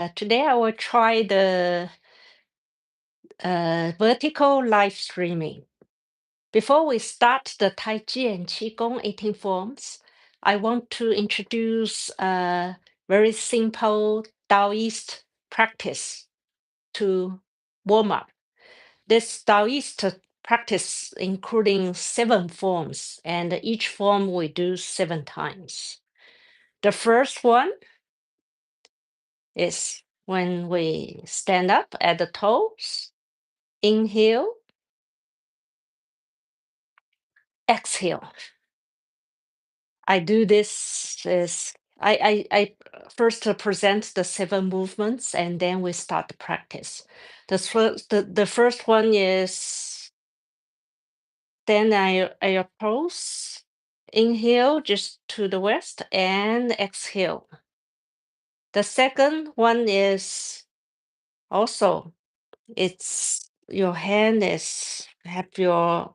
Today I will try the vertical live streaming. Before we start the Tai Chi and Qigong 18 forms, I want to introduce a very simple Taoist practice to warm up. This Taoist practice including 7 forms, and each form we do 7 times. The first one is when we stand up at the toes, inhale, exhale. I do this is I first present the 7 movements and then we start the practice. The first one is then I approach, inhale just to the west and exhale. The second one is also it's your hand is have your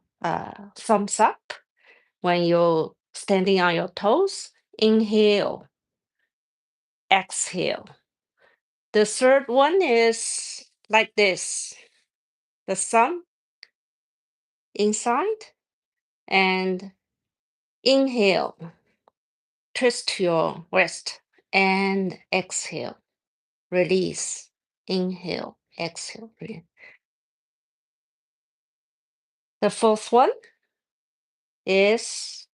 thumbs up when you're standing on your toes. Inhale, exhale. The third one is like this, the thumb inside and inhale, twist your wrist and exhale, release, inhale, exhale. The fourth one is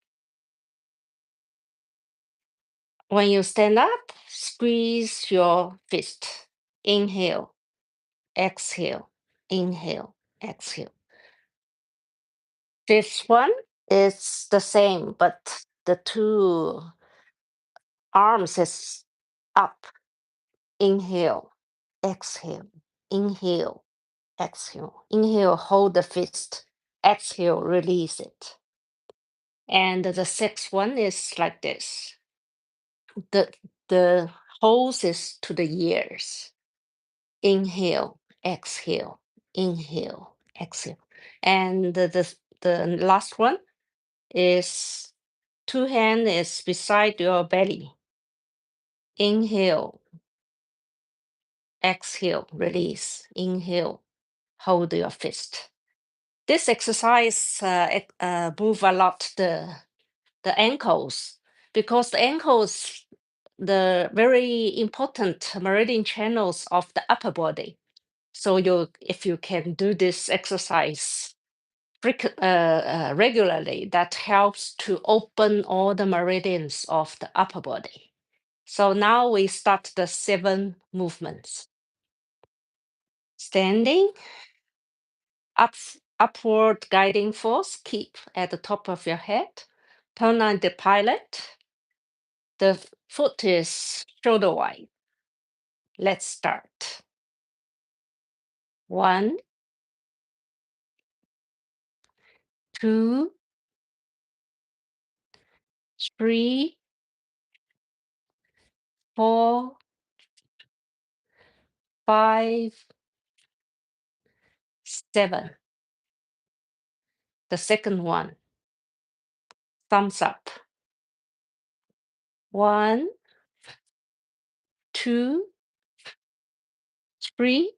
when you stand up, squeeze your fist, inhale, exhale, inhale, exhale. Fifth one is the same, but the 2 arms is up. Inhale, exhale, inhale, exhale. Inhale, hold the fist. Exhale, release it. And the 6th one is like this. The hose is to the ears. Inhale, exhale, inhale, exhale. And the last one is 2 hand is beside your belly. Inhale, exhale, release. Inhale, hold your fist. This exercise move a lot the ankles because the ankles the very important meridian channels of the upper body. So if you can do this exercise regularly, that helps to open all the meridians of the upper body. So now we start the 7 movements. Standing, upward guiding force, keep at the top of your head. Turn on the pilot. The foot is shoulder wide. Let's start. 1, 2, 3, 4, 5, 7. The second one, thumbs up. 1, 2, 3,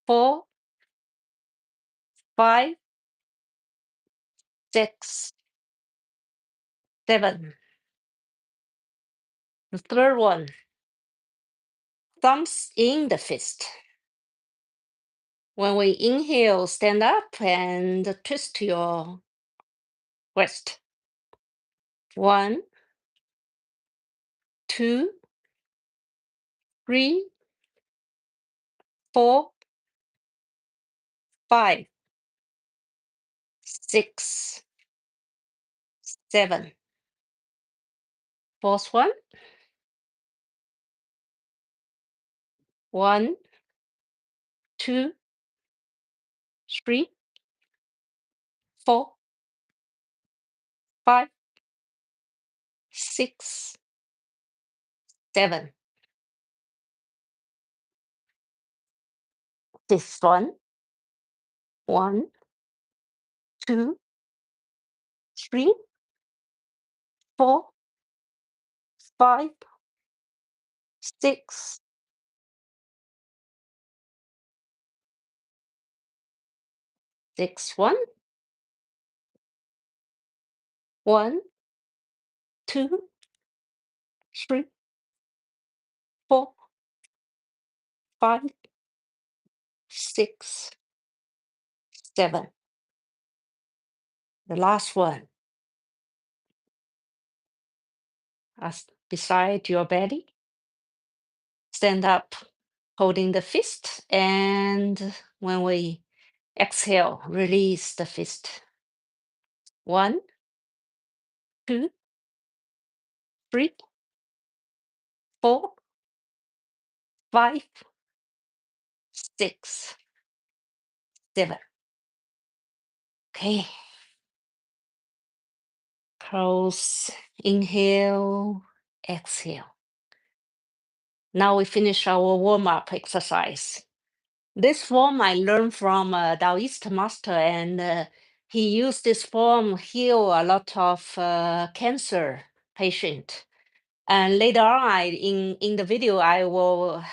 4, 5, 6, 7. The third one, thumbs in the fist. When we inhale, stand up and twist your wrist. 1, 2, 3, 4, 5, 6, 7. Fourth one. 1, 2, 3, 4, 5, 6, 7. This one. 1, 2, 3, 4, 5, 6, 6, 1, 1, 2, 3, 4, 5, 6, 7. The last one, as beside your belly. Stand up, holding the fist, and when we exhale, release the fist. 1, 2, 3, 4, 5, 6, 7. Okay. Close. Inhale, exhale. Now we finish our warm-up exercise. This form I learned from a Taoist master, and he used this form heal a lot of cancer patient. And later on, in the video, I will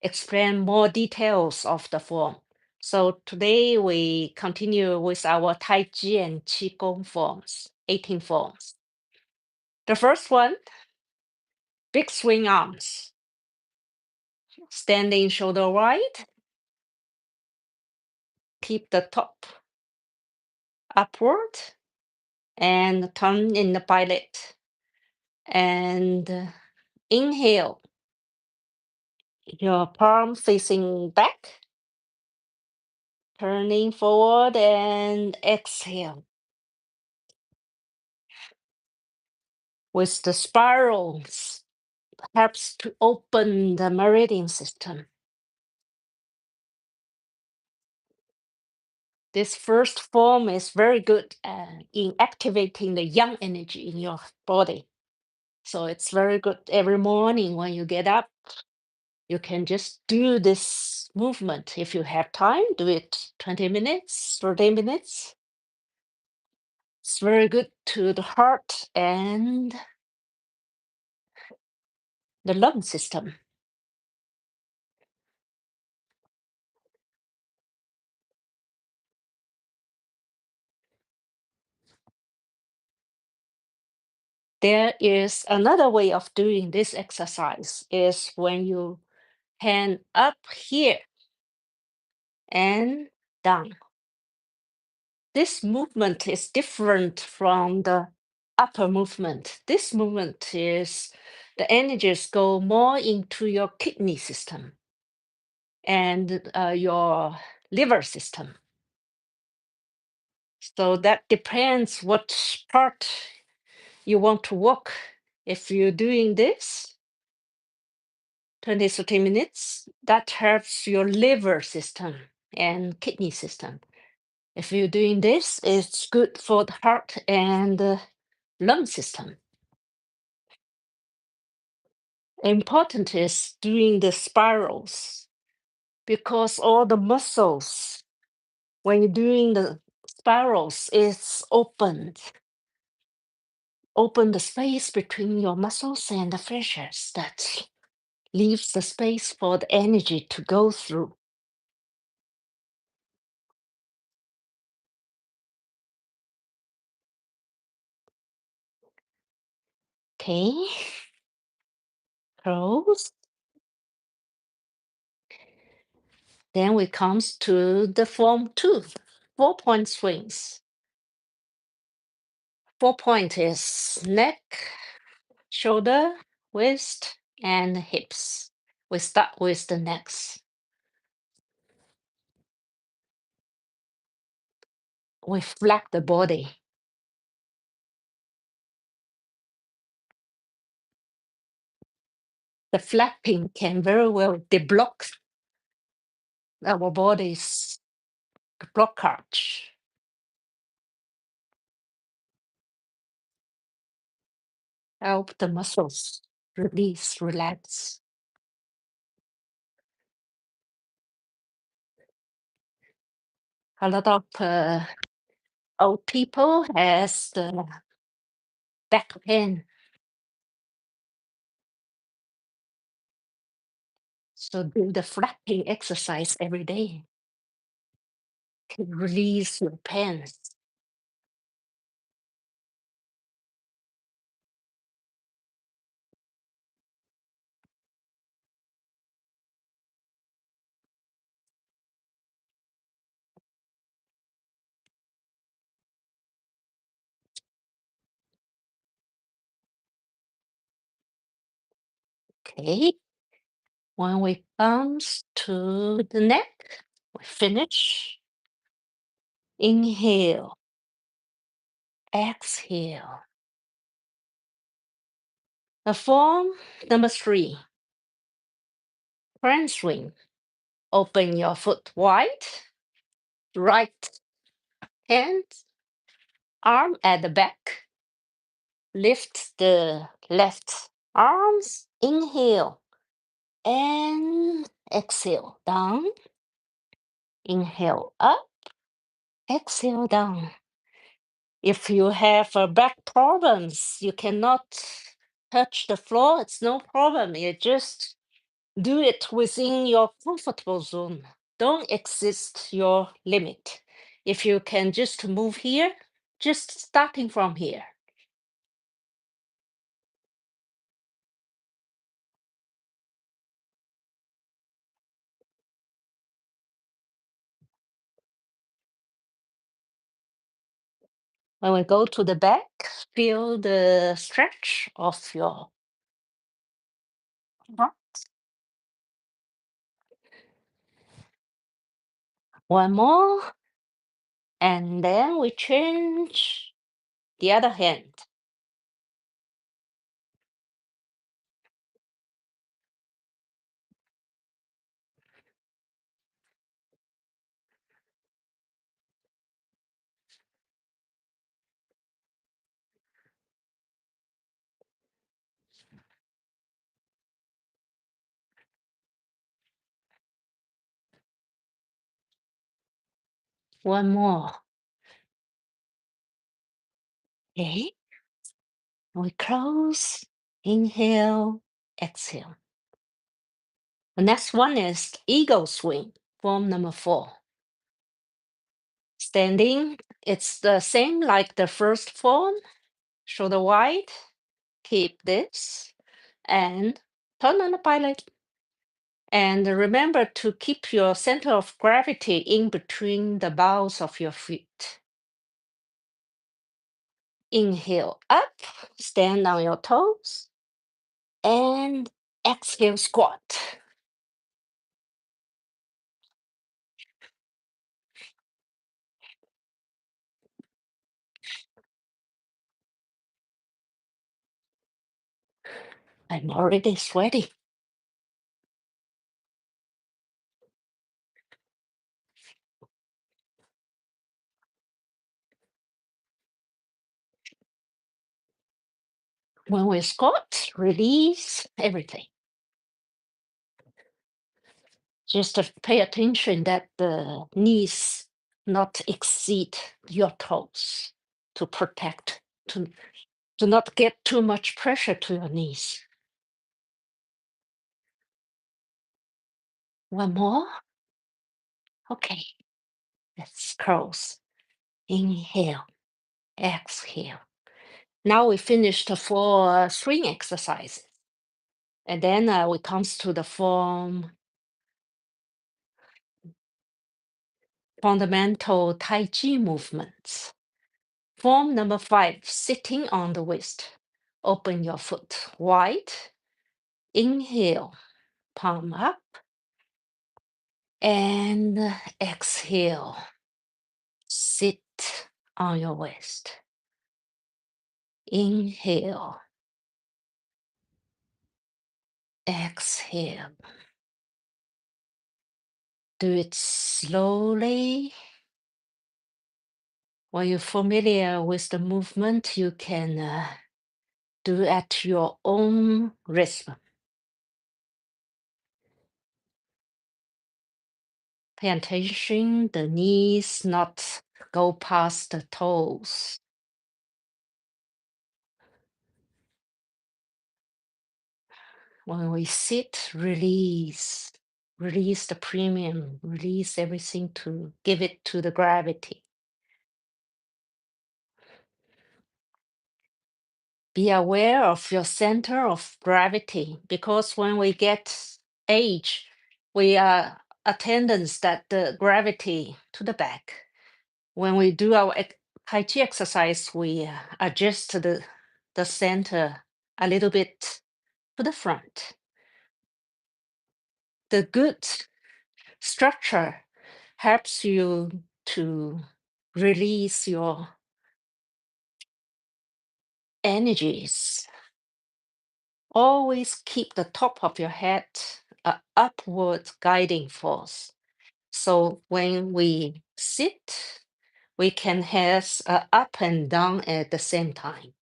explain more details of the form. So today we continue with our Tai Chi and Qigong forms, 18 forms. The first one, big swing arms. Standing shoulder wide. Keep the top upward and turn in the pilot. And inhale, your palm facing back, turning forward, and exhale. With the spirals, helps to open the meridian system. This first form is very good in activating the yang energy in your body. So it's very good every morning when you get up. You can just do this movement. If you have time, do it 20 minutes, 30 minutes. It's very good to the heart and the lung system. There is another way of doing this exercise is when you hand up here and down. This movement is different from the upper movement. This movement is the energies go more into your kidney system and your liver system. So that depends what part you want to work. If you're doing this 20, 30 minutes, that helps your liver system and kidney system. If you're doing this, it's good for the heart and the lung system. Important is doing the spirals because all the muscles, when you're doing the spirals, it's opened. Open the space between your muscles and the fascias that leaves the space for the energy to go through. Okay, close. Then we comes to the form 2, 4-point swings. 4-point is neck, shoulder, waist, and hips. We start with the necks. We flap the body. The flapping can very well deblock our body's blockage. Help the muscles release, relax. A lot of old people has the back pain. So do the flapping exercise every day to release your pains. Okay. When we bounce to the neck, we finish. Inhale, exhale. The form number 3, front swing. Open your foot wide, right hand, arm at the back. Lift the left arms. Inhale and exhale down. Inhale up, exhale down. If you have back problems, you cannot touch the floor, it's no problem. You just do it within your comfortable zone. Don't exist your limit. If you can just move here, just starting from here. When we go to the back, feel the stretch of your butt. One more, and then we change the other hand. One more. Okay. We close, inhale, exhale. The next one is eagle swing, form number 4. Standing, it's the same like the first form, shoulder wide. Keep this and turn on the pilot. And remember to keep your center of gravity in between the balls of your feet. Inhale up, stand on your toes, and exhale, squat. I'm already sweaty. When we squat, release everything. Just pay attention that the knees not exceed your toes to protect, to not get too much pressure to your knees. One more. Okay, let's close. Inhale, exhale. Now we finished the 4 swing exercises. And then we comes to the form fundamental Tai Chi movements. Form number 5, sitting on the waist. Open your foot wide. Inhale, palm up. And exhale, sit on your waist. Inhale, exhale. Do it slowly. When you're familiar with the movement, you can do at your own rhythm. Pay attention, the knees not go past the toes. When we sit, release. release the premium, release everything to give it to the gravity. Be aware of your center of gravity because when we get age, we are a tendency that the gravity to the back. When we do our Tai Chi exercise, we adjust the center a little bit to the front. The good structure helps you to release your energies. Always keep the top of your head upward guiding force. So when we sit, we can have up and down at the same time.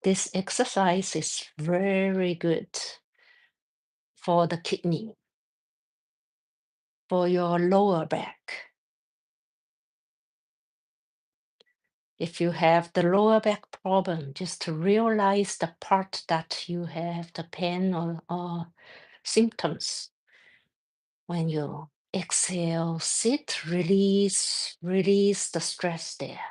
This exercise is very good for the kidney, for your lower back. If you have the lower back problem, just to realize the part that you have the pain or symptoms. When you exhale, sit, release the stress there.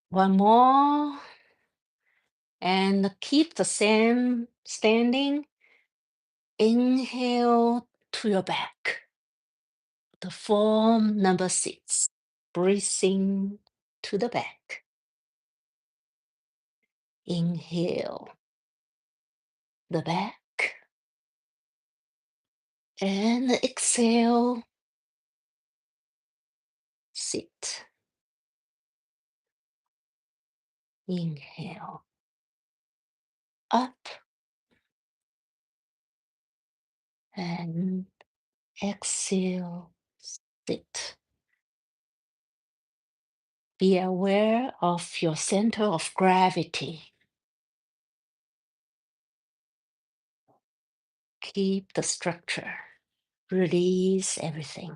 One more. And keep the same standing. Inhale to your back. The form number 6. Breathing to the back. Inhale the back. And exhale. Sit. Inhale. Up. And exhale. Sit. Be aware of your center of gravity. Keep the structure. Release everything.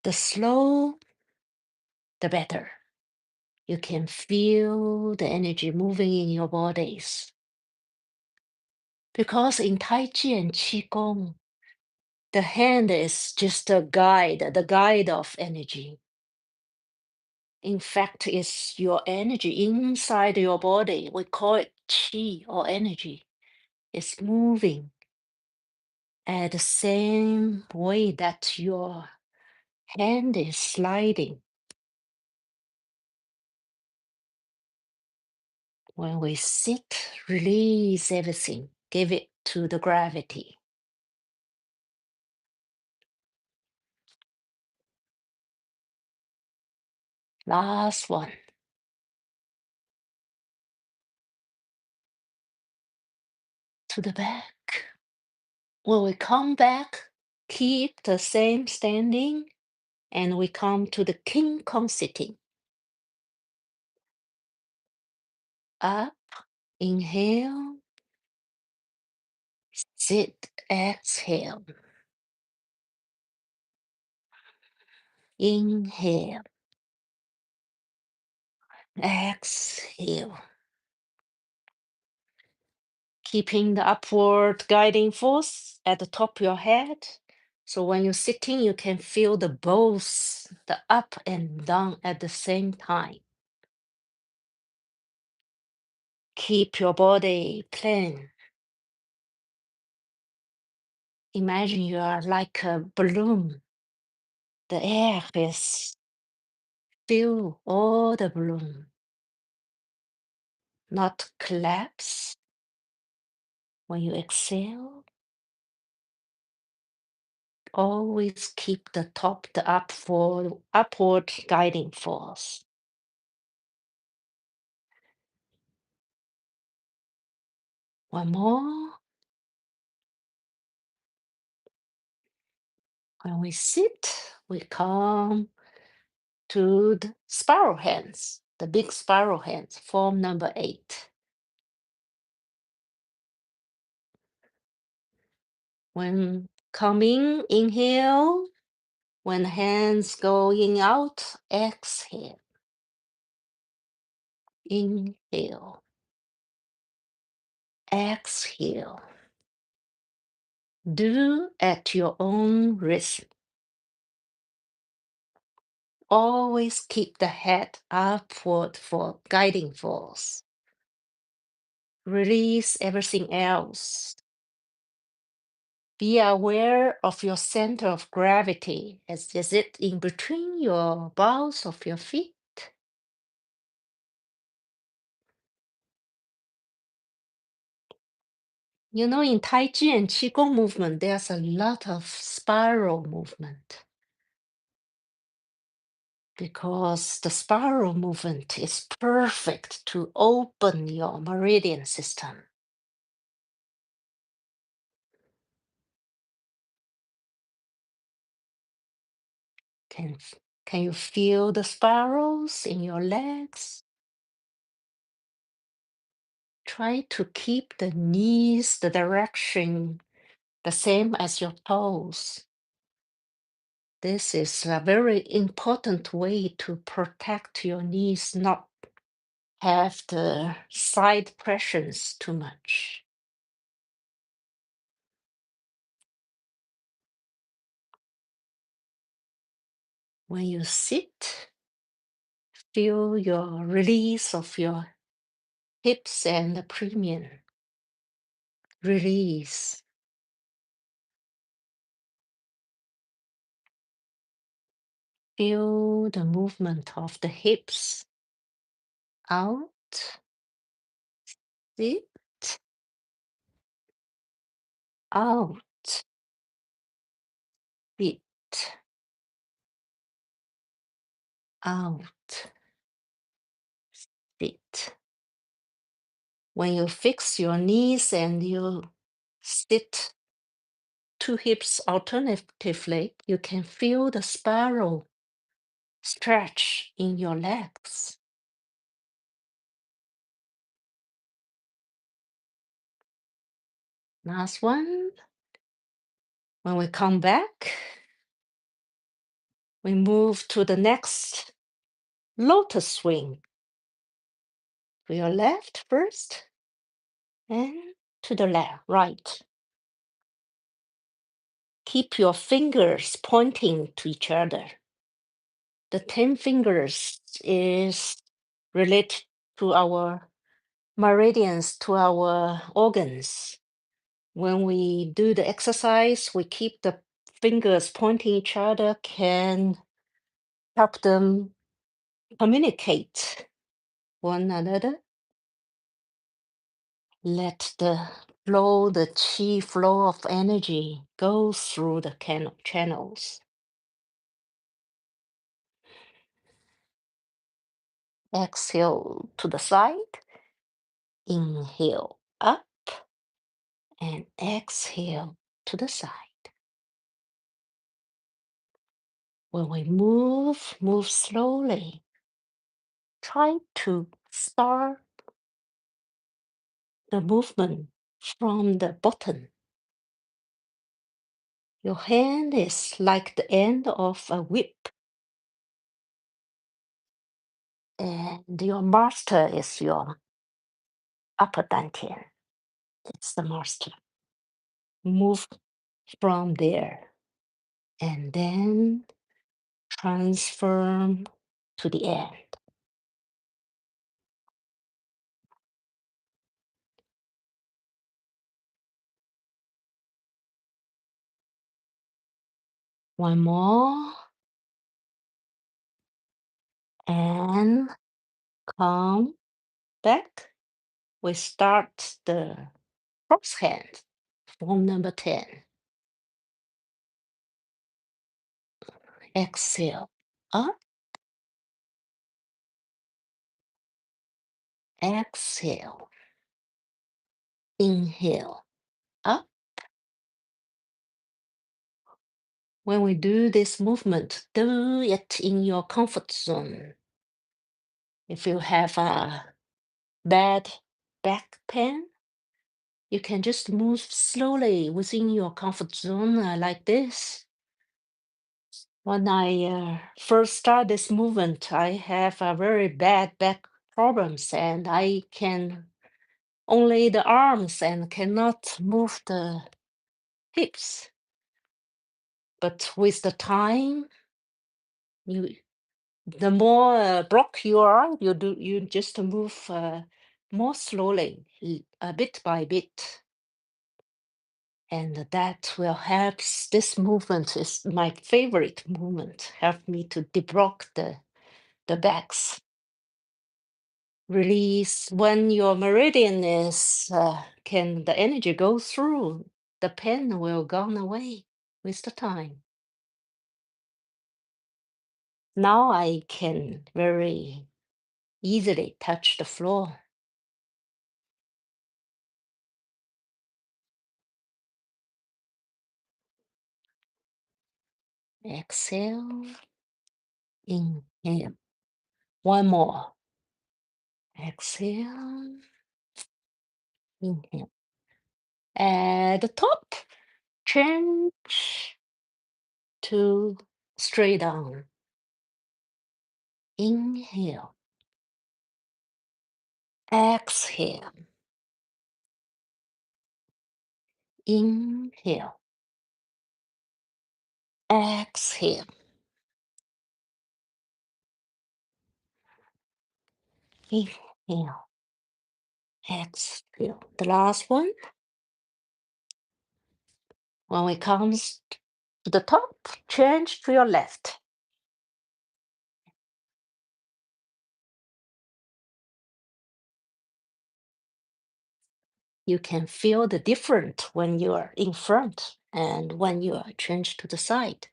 The slow, the better. You can feel the energy moving in your bodies. Because in Tai Chi and Qigong, the hand is just a guide, the guide of energy. In fact, it's your energy inside your body. We call it Qi or energy. It's moving at the same way that your hand is sliding. When we sit, release everything, give it to the gravity. Last one. To the back. When we come back, keep the same standing, and we come to the King Kong sitting. Up, inhale, sit, exhale. Inhale, exhale. Keeping the upward guiding force at the top of your head. So when you're sitting, you can feel the both, the up and down at the same time. Keep your body plain. Imagine you are like a balloon. The air is fill all the balloon, not collapse. When you exhale, always keep the top, the upward guiding force. One more. When we sit, we come to the spiral hands, the big spiral hands, form number 8. When coming, inhale. When hands going out, exhale. Inhale. Exhale. Do at your own risk. Always keep the head upward for guiding force. Release everything else. Be aware of your center of gravity. Is it in between your balls of your feet? You know, in Tai Chi and Qigong movement, there's a lot of spiral movement because the spiral movement is perfect to open your meridian system. Can, can you feel the spirals in your legs? Try to keep the knees, the direction, the same as your toes. This is a very important way to protect your knees, not have the side pressures too much. When you sit, feel your release of your hips and the premium. Release. Feel the movement of the hips out, sit, out, sit, out, sit. When you fix your knees and you sit 2 hips alternatively, you can feel the spiral stretch in your legs. Last one. When we come back, we move to the next lotus swing. To your left first, and to the left, right. Keep your fingers pointing to each other. The 10 fingers is related to our meridians, to our organs. When we do the exercise, we keep the fingers pointing each other, can help them communicate one another. Let the flow, the chi flow of energy go through the channels. Exhale to the side, inhale up, and exhale to the side. When we move slowly. Try to start the movement from the bottom. Your hand is like the end of a whip, and your master is your upper dantian. It's the master. Move from there and then transform to the end. One more and come back. We start the cross hand. Form number 10. Exhale. Up. Exhale. Inhale. Up. When we do this movement, do it in your comfort zone. If you have a bad back pain, you can just move slowly within your comfort zone like this. When I first start this movement, I have a very bad back problems, and I can only the arms and cannot move the hips. But with the time, you the more block you are, you just move more slowly, bit by bit, and that will help. This movement is my favorite movement. Help me to deblock the backs. Release when your meridian is can the energy go through, the pain will gone away with the time. Now I can very easily touch the floor. Exhale, inhale. One more. Exhale, inhale. At the top, change to straight down. Inhale, exhale, inhale, exhale, inhale, exhale. The last one, when it comes to the top, change to your left. You can feel the difference when you are in front and when you are changed to the side.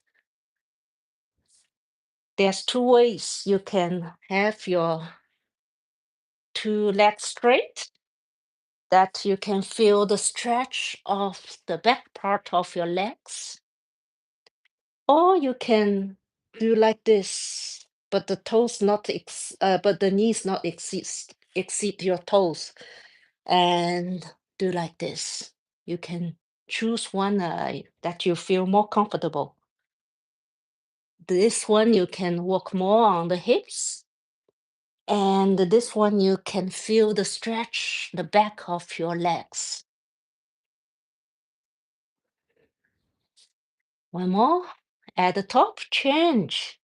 There's two ways you can have your two legs straight, that you can feel the stretch of the back part of your legs, or you can do like this, but the toes not but the knees not exceed your toes, and do like this. You can choose one that you feel more comfortable. This one you can work more on the hips, and this one you can feel the stretch the back of your legs. One more. At the top, change.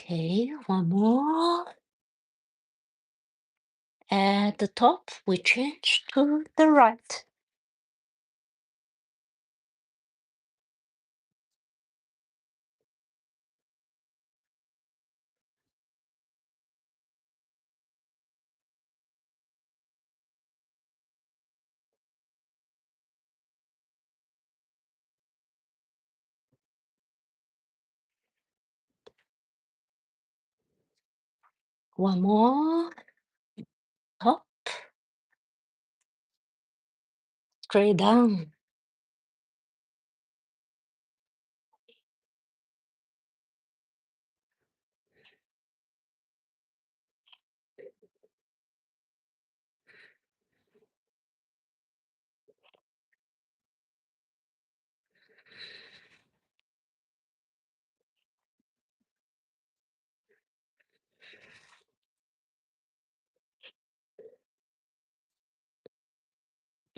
Okay, one more. At the top, we change to the right. One more. Top, straight down.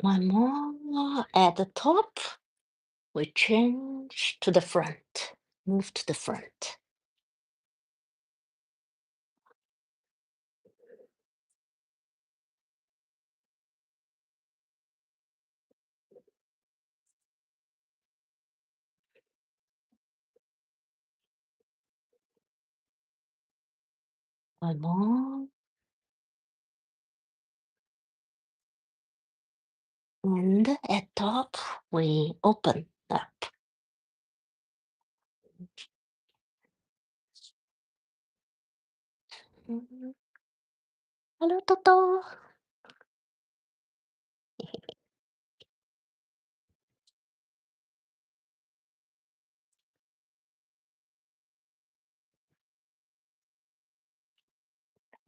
One more. At the top, we change to the front. Move to the front. One more. And at top, we open up. Mhm. Hello, Toto.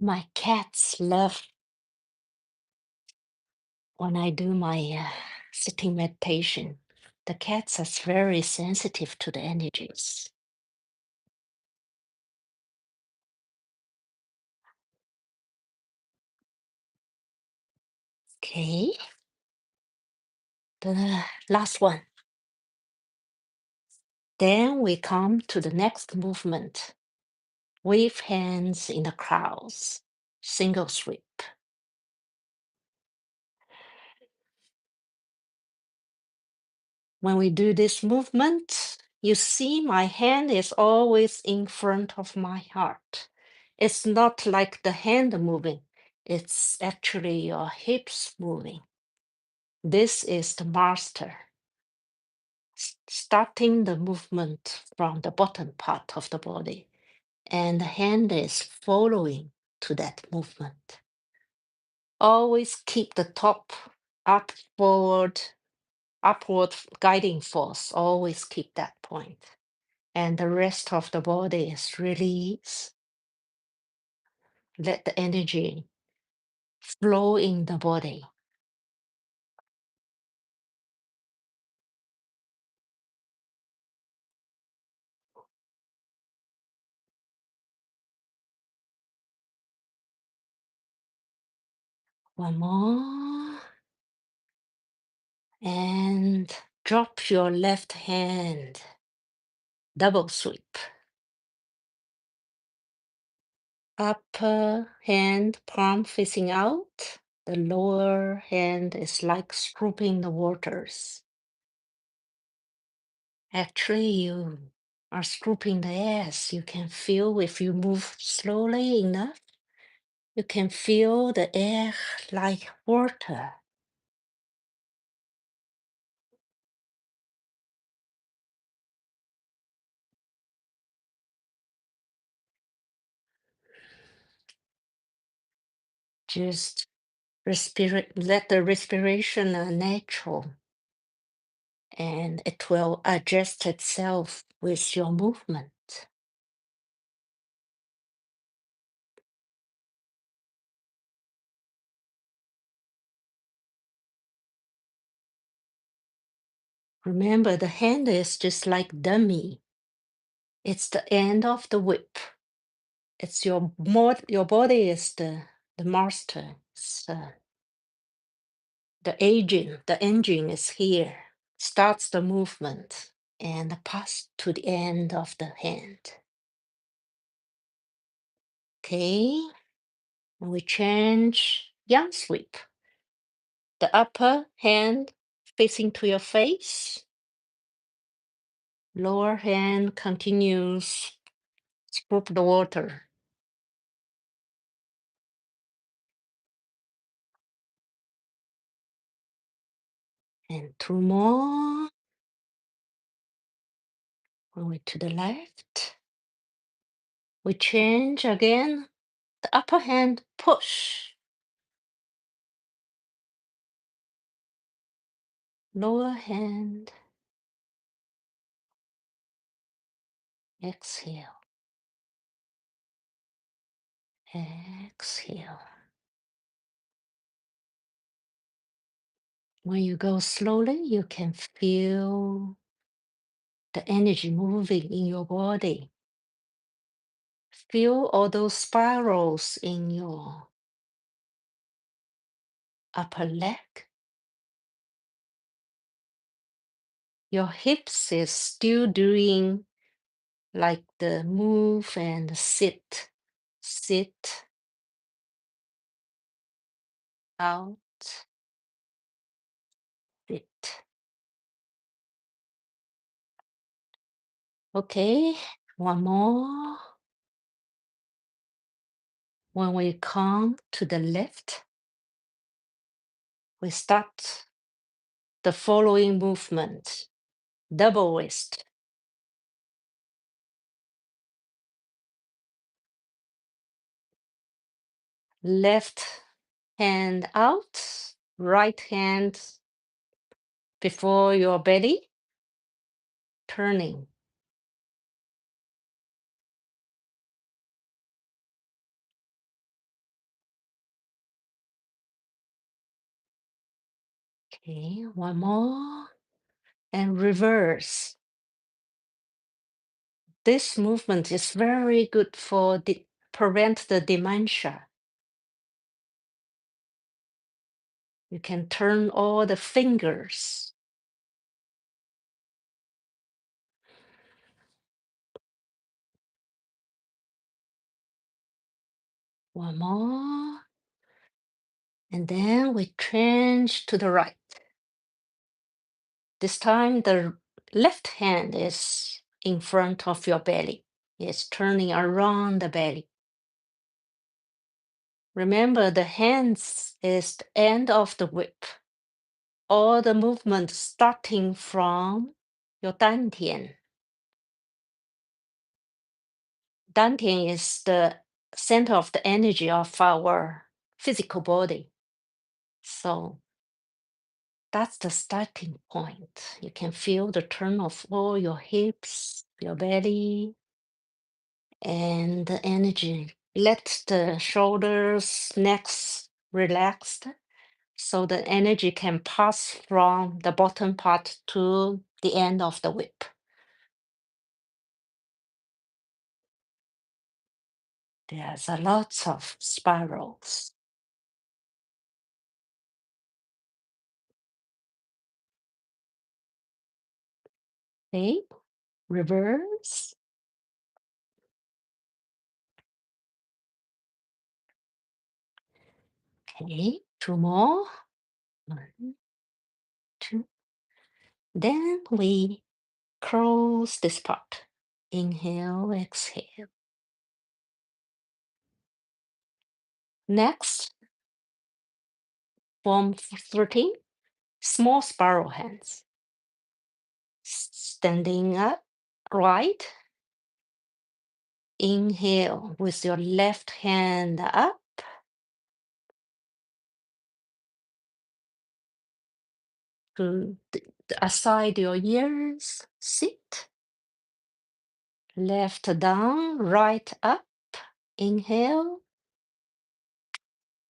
My cats love when I do my sitting meditation. The cats are very sensitive to the energies. Okay, the last one. Then we come to the next movement. Wave hands in the crowds. Single sweep. When we do this movement, you see my hand is always in front of my heart. It's not like the hand moving, it's actually your hips moving. This is the master, starting the movement from the bottom part of the body, and the hand is following to that movement. Always keep the top up forward, upward guiding force. Always keep that point. And the rest of the body is release. Let the energy flow in the body. One more. And drop your left hand. Double sweep. Upper hand, palm facing out. The lower hand is like scooping the waters. Actually, you are scooping the ass. You can feel if you move slowly enough, you can feel the air like water. Just let the respiration natural, and it will adjust itself with your movement. Remember, the hand is just like dummy. It's the end of the whip. It's your body is the master. It's, the engine is here. Starts the movement and pass to the end of the hand. Okay, and we change yang sweep. The upper hand facing to your face. Lower hand continues scoop the water. And two more. Going to the left. We change again. The upper hand push. Lower hand exhale. Exhale. When you go slowly, you can feel the energy moving in your body. Feel all those spirals in your upper leg. Your hips is still doing like the move and sit, out, sit. Okay, one more. When we come to the left, we start the following movement. Double twist. Left hand out, right hand before your belly, turning. Okay, one more. And reverse. This movement is very good for prevent the dementia. You can turn all the fingers. One more. And then we change to the right. This time the left hand is in front of your belly. It's turning around the belly. Remember, the hands is the end of the whip. All the movement starting from your dantian. Dantian is the center of the energy of our physical body. So that's the starting point. You can feel the turn of all your hips, your belly, and the energy. Let the shoulders, necks relaxed so the energy can pass from the bottom part to the end of the whip. There's a lots of spirals. Okay, reverse. Okay, two more. One, two. Then we close this part. Inhale, exhale. Next, form 13, small spiral hands. Standing up, right. Inhale with your left hand up. To aside your ears, sit. Left down, right up. Inhale,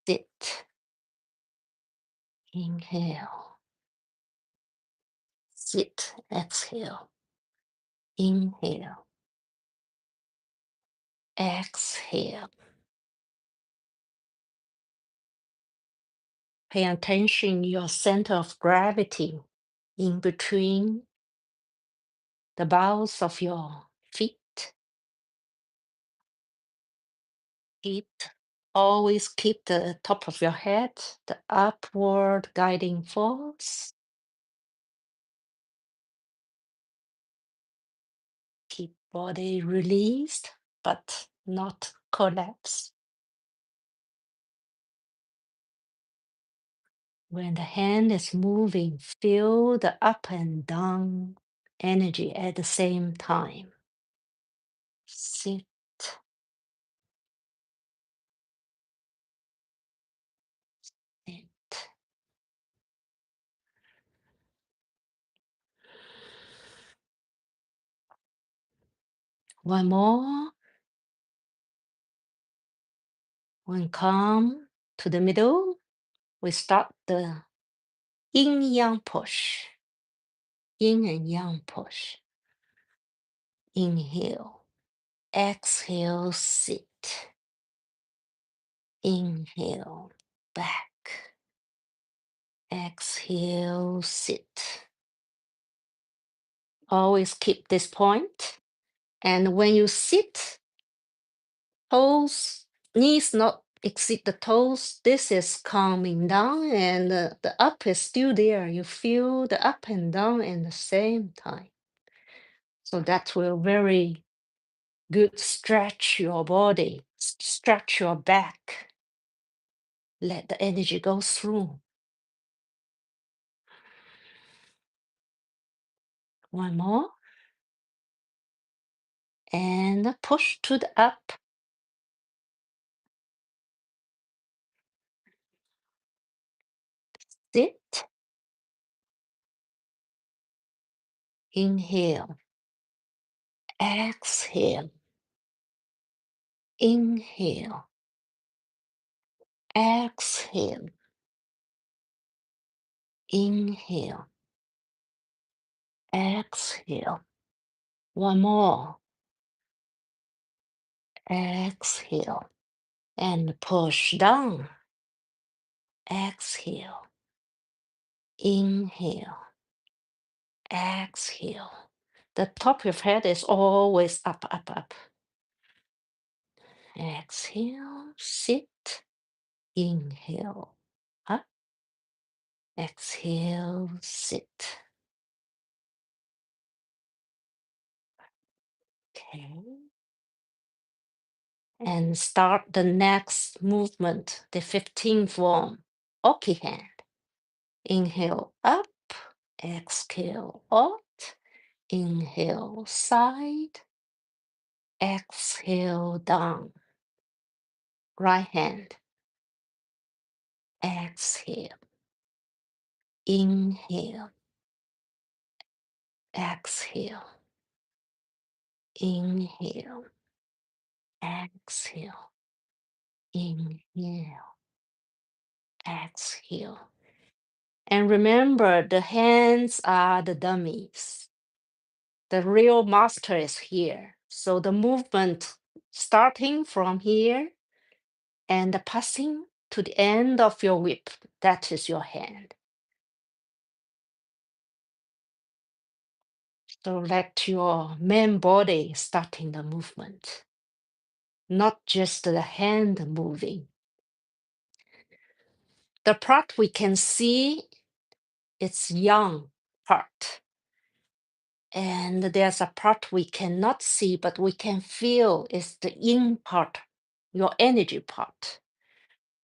sit. Inhale, sit, exhale. Inhale, exhale. Pay attention your center of gravity in between the balls of your feet. Keep always keep the top of your head, the upward guiding force. Keep body released, but not collapse. When the hand is moving, feel the up and down energy at the same time. Sit. Sit. One more. When come to the middle, we start the yin yang push. Yin and yang push. Inhale. Exhale, sit. Inhale, back. Exhale, sit. Always keep this point. And when you sit, toes, knees not exceed the toes. This is calming down, and the up is still there. You feel the up and down at the same time. So that will very good stretch your body. Stretch your back. Let the energy go through. One more. And push to the up. Sit. Inhale. Exhale. Inhale. Exhale. Inhale. Exhale. One more. Exhale. And push down. Exhale. Inhale. Exhale. The top of your head is always up, up, up. Exhale. Sit. Inhale. Up. Exhale. Sit. Okay. And start the next movement, the 15th form, Okie hand. Inhale up, exhale out, inhale side, exhale down. Right hand, exhale, inhale, exhale, inhale, exhale, inhale, exhale. And remember, the hands are the dummies. The real master is here. So the movement starting from here and passing to the end of your whip, that is your hand. So let your main body starting the movement, not just the hand moving. The part we can see, it's yang part. And there's a part we cannot see, but we can feel is the yin part, your energy part.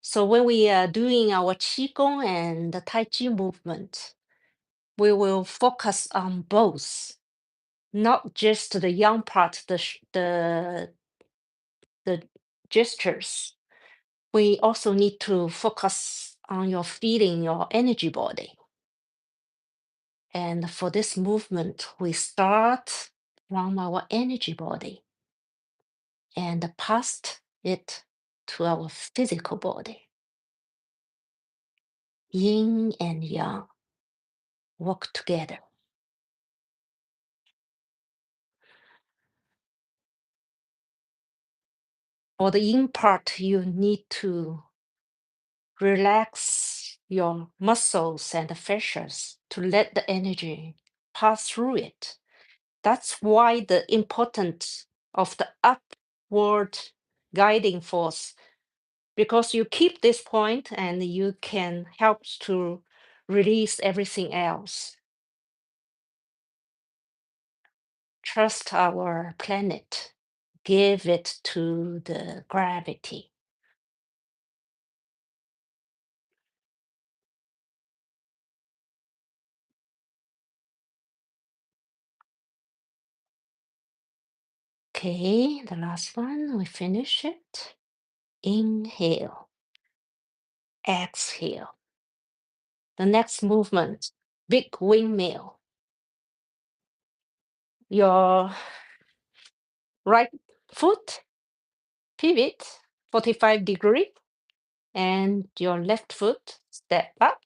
So when we are doing our Qigong and the Tai Chi movement, we will focus on both, not just the yang part, the gestures. We also need to focus on your feeling, your energy body. And for this movement, we start from our energy body and pass it to our physical body. Yin and yang work together. For the yin part, you need to relax your muscles and fascias to let the energy pass through it. That's why the importance of the upward guiding force, because you keep this point and you can help to release everything else. Trust our planet, give it to the gravity. Okay, the last one, we finish it. Inhale, exhale. The next movement, big windmill. Your right foot pivot 45-degree and your left foot step up.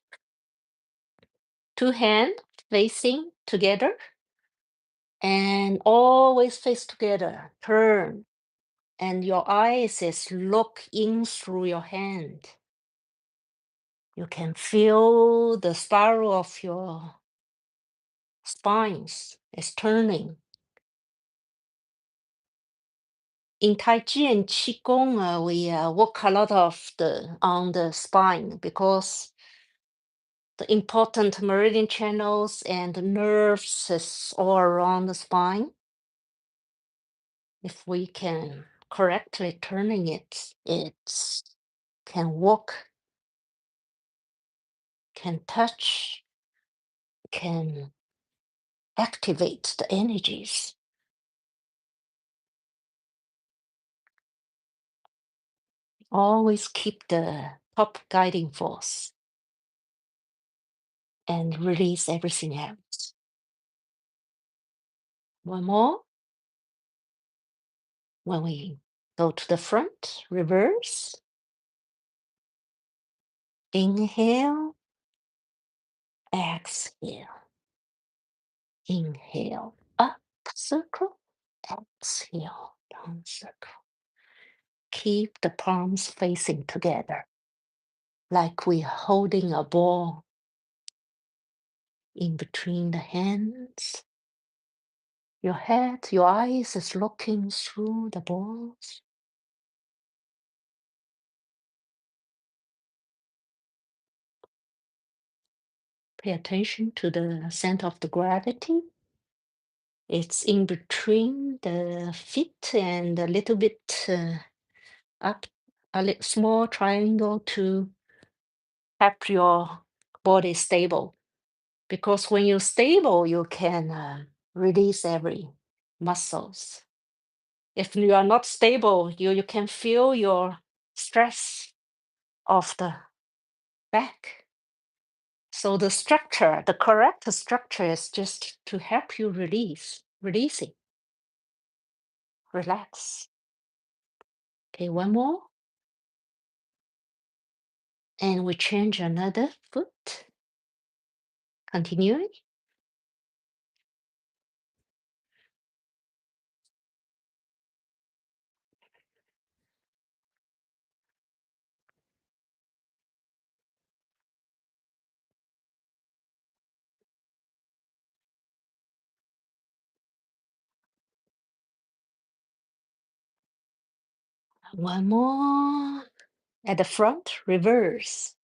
Two hands facing together and always face together. Turn and your eyes is look in through your hand. You can feel the spiral of your spines is turning. In Tai Chi and Qigong, we work a lot on the spine because the important meridian channels and nerves is all around the spine. If we can correctly turning it, it can walk, can touch, can activate the energies. Always keep the top guiding force and release everything else. One more. When we go to the front, reverse. Inhale, exhale. Inhale, up circle, exhale, down circle. Keep the palms facing together, like we're holding a ball in between the hands. Your head, your eyes is looking through the balls. Pay attention to the center of the gravity. It's in between the feet and a little bit up, small triangle to help your body stable. Because when you're stable, you can release every muscles. If you are not stable, you can feel your stress of the back. So the structure, the correct structure is just to help you releasing, relax. Okay, one more. And we change another foot. Continuing. One more. At the front, reverse.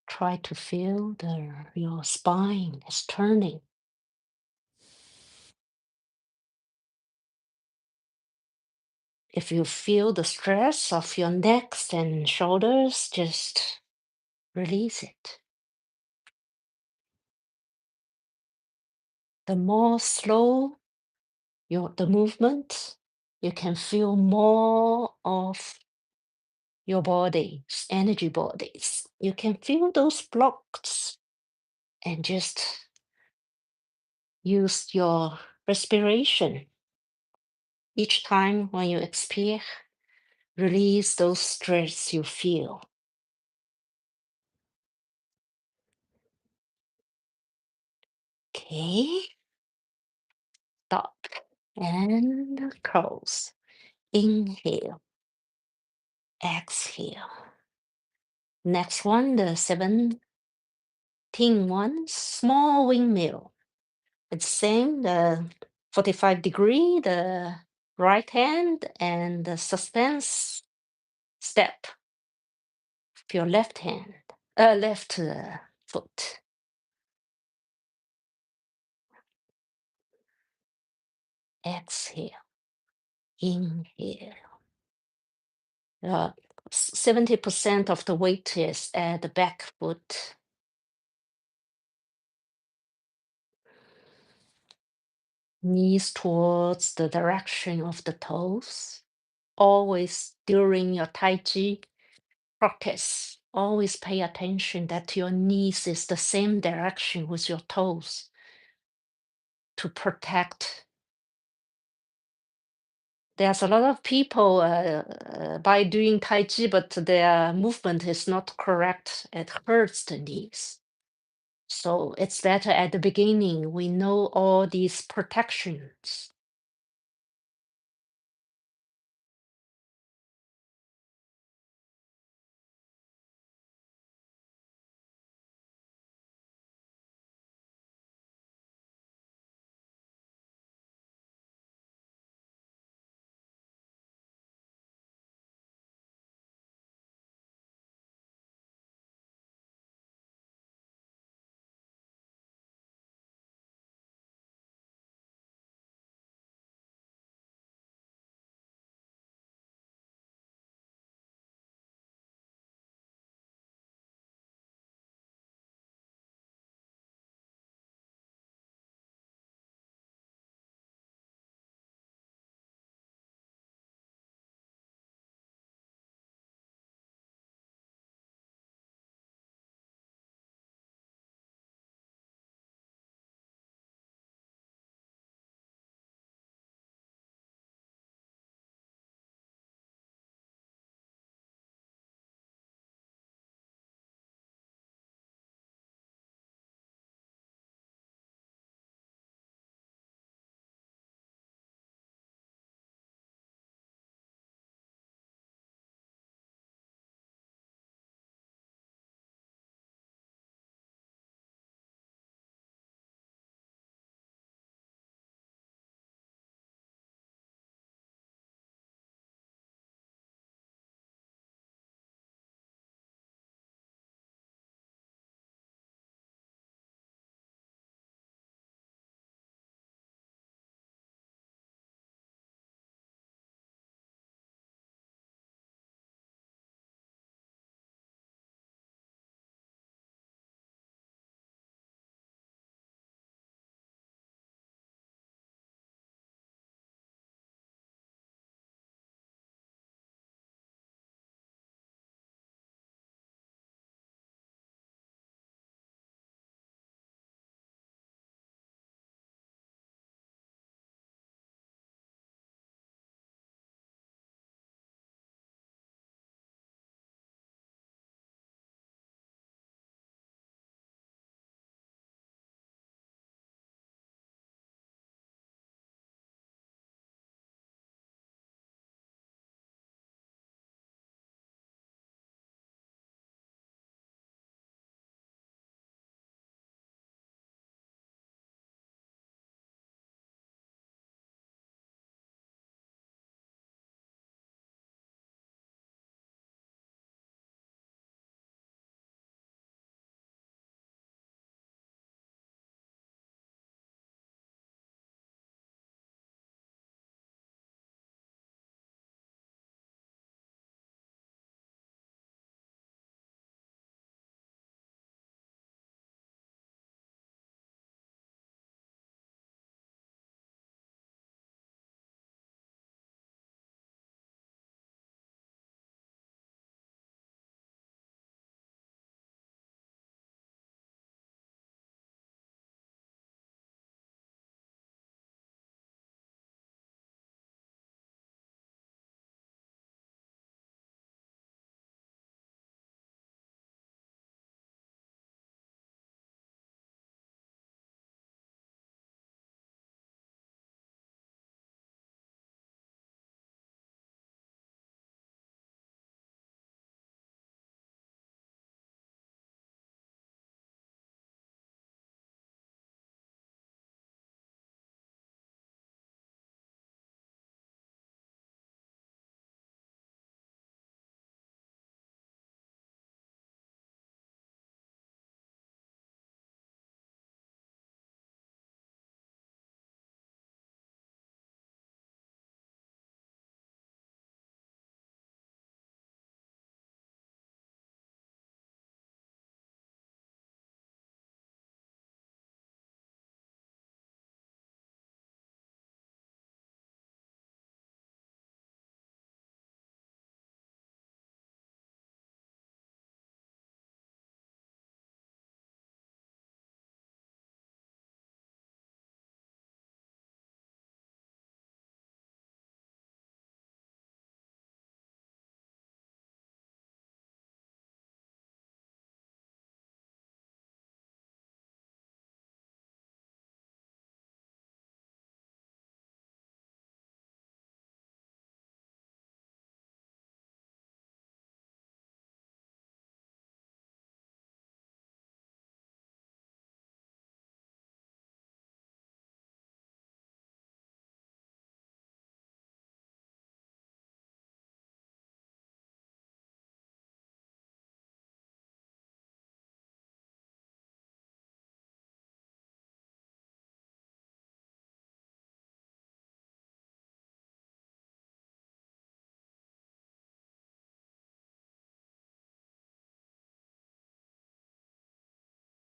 Try to feel your spine is turning. If you feel the stress of your necks and shoulders, just release it. The more slow the movement, you can feel more of your body's energy bodies. You can feel those blocks and just use your respiration. Each time when you expire, release those stress you feel. Okay. Stop and close. Inhale, exhale. Next one, the 17 one, small windmill. It's same, the 45-degree, the right hand, and the suspense step of your left hand, left foot. Exhale, inhale. 70% of the weight is at the back foot. Knees towards the direction of the toes. Always during your Tai Chi practice, always pay attention that your knees is the same direction with your toes to protect. There's a lot of people by doing Tai Chi, but their movement is not correct. It hurts the knees. So it's better at the beginning, we know all these protections